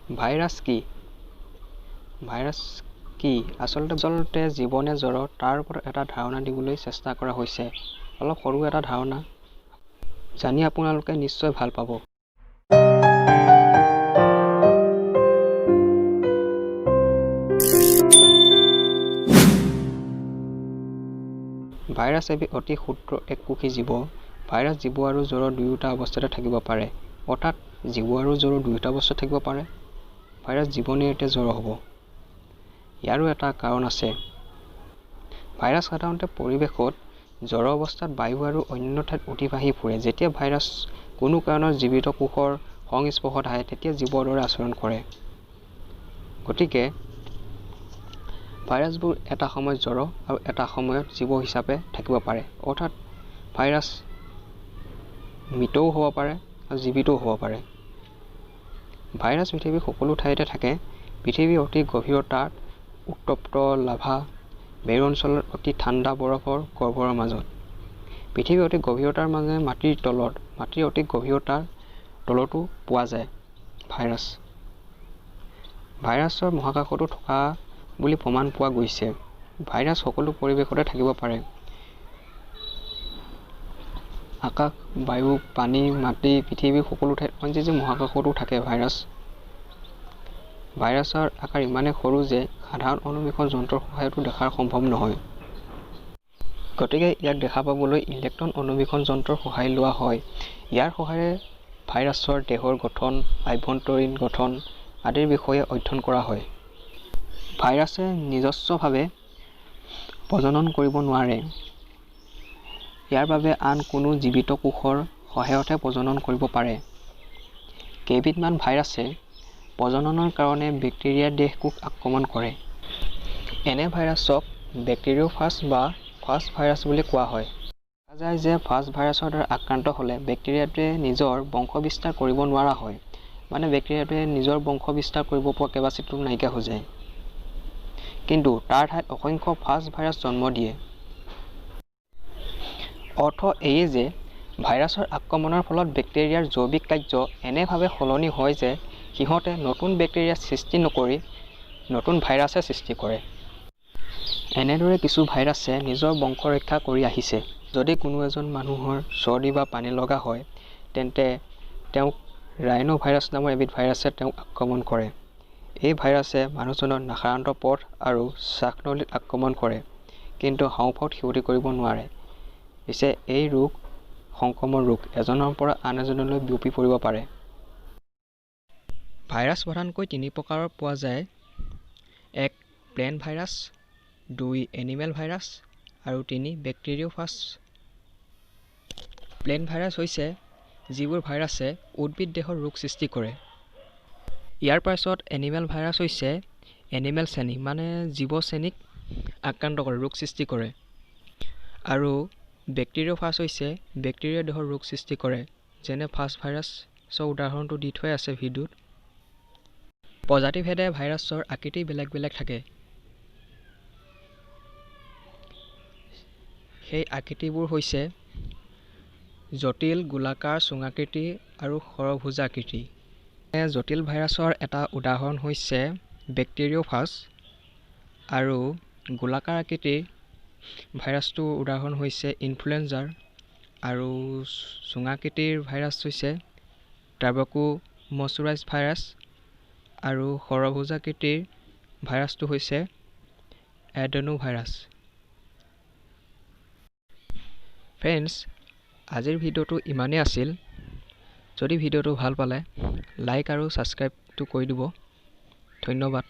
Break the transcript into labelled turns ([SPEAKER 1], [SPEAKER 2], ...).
[SPEAKER 1] Virus কি? Virus কি? আচলতে জীৱনে জ্বৰৰ তাৰ ওপৰত এটা ধাৰণা দিবলৈ চেষ্টা কৰা হৈছে। অলপ সৰু এটা ধাৰণা, জানি আপোনালোকে নিশ্চয় ভাল পাব। ভাইৰাছ এবিধ অতি ক্ষুদ্ৰ এককোষী জীৱ। ভাইৰাছ জীৱ আৰু জ্বৰৰ দুয়োটা অৱস্থাতে থাকিব পাৰে। অৰ্থাৎ জীৱ আৰু জ্বৰৰ দুয়োটা অৱস্থাত থাকিব পাৰে। ভাইৰাছ জীৱনীয়তে জ্বৰ হ'ব। ইয়াৰো এটা কাৰণ আছে। ভাইৰাছ সাধাৰণতে পৰিৱেশত জ্বৰৰ অৱস্থাত বায়ু আৰু অন্য ঠাইত অতিবাহি ফুৰে। যেতিয়া ভাইৰাছ কোনো কাৰণত জীৱিত কোষৰ সংস্পৰ্শত আহে তেতিয়া জীৱৰ দৰে আচৰণ কৰে। গতিকে ভাইৰাছবোৰ এটা সময়ত জ্বৰ আৰু এটা সময়ত জীৱ হিচাপে থাকিব পাৰে। অৰ্থাৎ ভাইৰাছ মৃতও হ'ব পাৰে আৰু জীৱিতও হ'ব পাৰে। ভাইৰাছ পৃথিৱীৰ সকলো ঠাইতে থাকে। পৃথিৱীৰ অতি গভীৰতাত উত্তপ্ত লাভা, মেৰু অঞ্চলত অতি ঠাণ্ডা বৰফৰ গহ্বৰৰ মাজত। পৃথিৱীৰ অতি গভীৰতাৰ মাজে মাটিৰ অতি গভীৰতাৰ তলতো পোৱা যায় ভাইৰাছ। ভাইৰাছৰ মহাকাশতো থকা বুলি প্ৰমাণ পোৱা গৈছে। ভাইৰাছ সকলো পৰিৱেশতে থাকিব পাৰে। আকাশ, বায়ু, পানী, মাটি, পৃথিৱীৰ সকলো ঠাইত, আনকি মহাকাশতো থাকে ভাইৰাছ। ভাইৰাছৰ আকাৰ ইমানেই সৰু যে সাধাৰণ অণুবীক্ষণ যন্ত্ৰৰ সহায়তো দেখাৰ সম্ভৱ নহয়। গতিকে ইয়াক দেখা পাবলৈ ইলেক্ট্ৰন অণুবীক্ষণ যন্ত্ৰৰ সহায় লোৱা হয়। ইয়াৰ সহায়েৰে ভাইৰাছৰ দেহৰ গঠন, আভ্যন্তৰীণ গঠন আদিৰ বিষয়ে অধ্যয়ন কৰা হয়। ভাইৰাছে নিজস্বভাৱে প্ৰজনন কৰিব নোৱাৰে। ইয়াৰ বাবে আন কোনো জীৱিত কোষৰ সহায়তহে প্ৰজনন কৰিব পাৰে। কেইবিধমান ভাইৰাছে প্ৰজননৰ কাৰণে বেক্টেৰিয়াৰ দেহকোষ আক্ৰমণ কৰে। এনে ভাইৰাছক বেক্টেৰিওফাজ বা ফাজ ভাইৰাছ বুলি কোৱা হয়। দেখা যায় যে ফাজ ভাইৰাছৰ দ্বাৰা আক্ৰান্ত হ'লে বেক্টেৰিয়াটোৱে নিজৰ বংশ বিস্তাৰ কৰিব নোৱাৰা হয়। মানে বেক্টেৰিয়াটোৱে নিজৰ বংশ বিস্তাৰ কৰিব পৰা কেপাচিটিটো নাইকিয়া হৈ যায়। কিন্তু তাৰ ঠাইত অসংখ্য ফাজ ভাইৰাছ জন্ম দিয়ে। অৰ্থ এয়ে যে ভাইৰাছৰ আক্ৰমণৰ ফলত বেক্টেৰিয়াৰ জৈৱিক কাৰ্য এনেভাৱে সলনি হয় যে সিহঁতে নতুন বেক্টেৰিয়া সৃষ্টি নকৰি নতুন ভাইৰাছহে সৃষ্টি কৰে। এনেদৰে কিছু ভাইৰাছে নিজৰ বংশ ৰক্ষা কৰি আহিছে। যদি কোনো এজন মানুহৰ চৰ্দি বা পানী লগা হয় তেন্তে তেওঁক ৰাইনো ভাইৰাছ নামৰ এবিধ ভাইৰাছে তেওঁক আক্ৰমণ কৰে। এই ভাইৰাছে মানুহজনৰ নাসাৰান্ত পথ আৰু শ্বাসনলীত আক্ৰমণ কৰে, কিন্তু হাঁওফাঁওত ক্ষতি কৰিব নোৱাৰে। পিছে এই ৰোগ সংক্ৰমণ ৰোগ, এজনৰ পৰা আন এজনলৈ বিয়পি পৰিব পাৰে। ভাইৰাছ প্ৰধানকৈ তিনি প্ৰকাৰৰ পোৱা যায়। ১. Plant virus, ২. এনিমেল ভাইৰাছ আৰু ৩. বেক্টেৰিওফাজ। প্লেন্ট ভাইৰাছ হৈছে যিবোৰ ভাইৰাছে উদ্ভিদ দেহত ৰোগ সৃষ্টি কৰে। ইয়াৰ পাছত এনিমেল ভাইৰাছ হৈছে এনিমেল শ্ৰেণী, মানে জীৱ শ্ৰেণীক আক্ৰান্ত কৰে, ৰোগ সৃষ্টি কৰে। আৰু বেক্টেৰিওফাজ হৈছে বেক্টেৰিয়া দেহৰ ৰোগ সৃষ্টি কৰে, যেনে ফাজ ভাইৰাছৰ উদাহৰণটো দি থোৱাই আছে ভিডিঅ'ত। প্ৰজাতিভেদে ভাইৰাছৰ আকৃতি বেলেগ বেলেগ থাকে। সেই আকৃতিবোৰ হৈছে জটিল, গোলাকাৰ, চুঙাকৃতি আৰু ষড়ভুজাকৃতি। জটিল ভাইৰাছৰ এটা উদাহৰণ হৈছে বেক্টেৰিওফাজ আৰু গোলাকাৰ আকৃতিৰ ভাইৰাছটোৰ উদাহৰণ হৈছে ইনফ্লুৱেঞ্জাৰ আৰু চুঙাকৃতিৰ ভাইৰাছ হৈছে ট্ৰাইকোমোচোৰাছ ভাইৰাছ আৰু ষড়ভুজাকৃতিৰ ভাইৰাছটো হৈছে এডেনোভাইৰাছ। ফ্ৰেণ্ডছ, আজিৰ ভিডিঅ'টো ইমানেই আছিল। যদি ভিডিঅ'টো ভাল পালে লাইক আৰু ছাবস্ক্ৰাইবটো কৰি দিব। ধন্যবাদ।